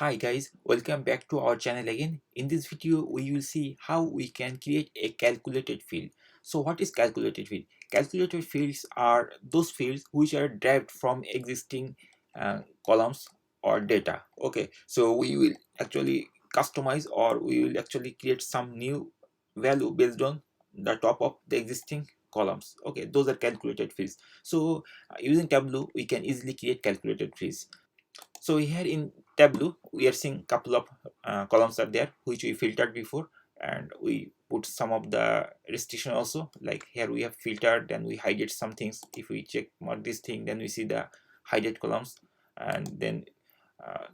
Hi guys, welcome back to our channel again. In this video, we will see how we can create a calculated field. So what is calculated field? Calculated fields are those fields which are derived from existing columns or data. Okay, so we will actually customize or we will actually create some new value based on the top of the existing columns. Okay, those are calculated fields. So using Tableau, we can easily create calculated fields. So here in Tableau, we are seeing couple of columns are there which we filtered before, and we put some of the restriction also. Like here we have filtered, then we hide some things. If we check mark this thing, then we see the hidden columns, and then uh,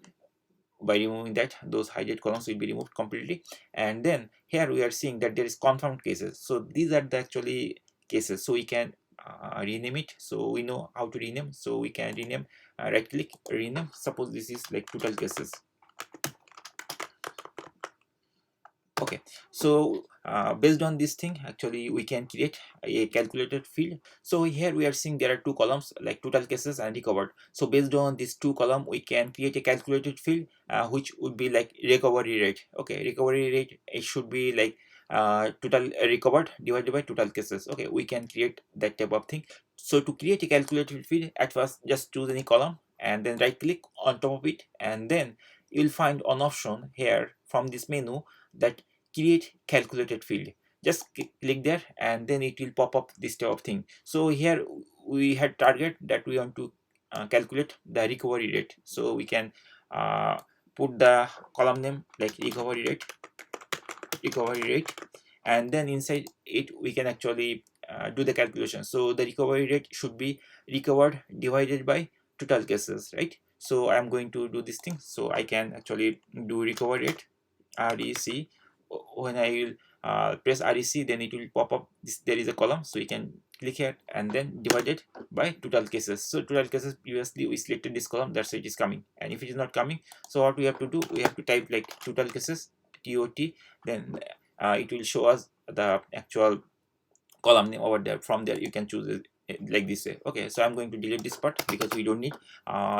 by removing that, those hidden columns will be removed completely. And then here we are seeing that there is confirmed cases. So these are the actually cases. So we can rename it. So we know how to rename. So we can rename. Right click, rename. Suppose this is like total cases. Okay, so based on this thing, actually we can create a calculated field. So here we are seeing there are two columns like total cases and recovered. So based on these two columns, we can create a calculated field which would be like recovery rate. Okay, recovery rate, it should be like total recovered divided by total cases. Okay, we can create that type of thing. So to create a calculated field, at first just choose any column and then right click on top of it, and then you will find an option here from this menu that create calculated field. Just click there and then it will pop up this type of thing. So here we had target that we want to calculate the recovery rate. So we can put the column name like recovery rate, and then inside it we can actually do the calculation. So the recovery rate should be recovered divided by total cases, right? So I am going to do this thing. So I can actually do recovery rate REC. When I will press REC, then it will pop up this. There is a column, so you can click here and then divide it by total cases. So total cases, previously we selected this column, that's why it is coming. And if it is not coming, so what we have to do, we have to type like total cases TOT, then it will show us the actual column name over there. From there you can choose it like this way. Okay, so I'm going to delete this part because we don't need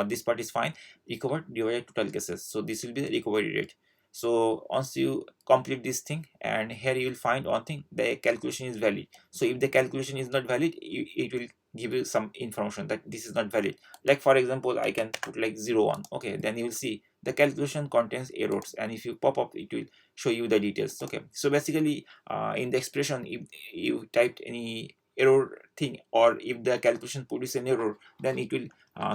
this part is fine. Recovered divided total cases, so this will be the recovery rate. So once you complete this thing, and here you will find one thing, the calculation is valid. So if the calculation is not valid, it will give you some information that this is not valid. Like for example, I can put like 01. Okay, then you will see the calculation contains errors, and if you pop up, it will show you the details. Okay, so basically in the expression, if you typed any error thing, or if the calculation produces an error, then it will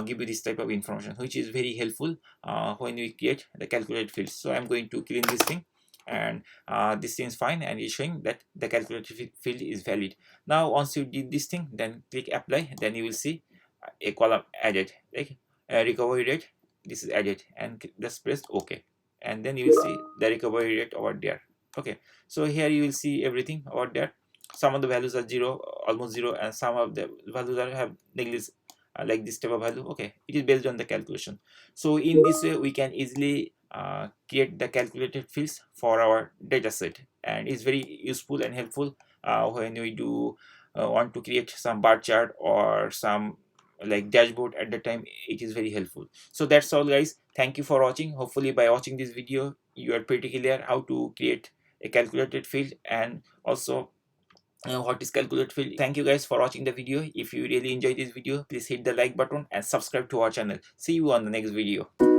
give you this type of information, which is very helpful when we create the calculated fields. So I'm going to clean this thing, and this thing is fine, and it's showing that the calculated field is valid. Now once you did this thing, then click apply, then you will see a column added, like recovery rate. This is added, and just press OK, and then you will see the recovery rate over there. Okay, so here you will see everything over there. Some of the values are zero, almost zero, and some of the values are have negligence, like this type of value. Okay, it is based on the calculation. So in this way we can easily create the calculated fields for our data set, and it's very useful and helpful when we do want to create some bar chart or some like dashboard. At the time it is very helpful. So that's all guys, thank you for watching. Hopefully by watching this video you are pretty clear how to create a calculated field, and also what is calculated field. Thank you guys for watching the video. If you really enjoyed this video, please hit the like button and subscribe to our channel. See you on the next video.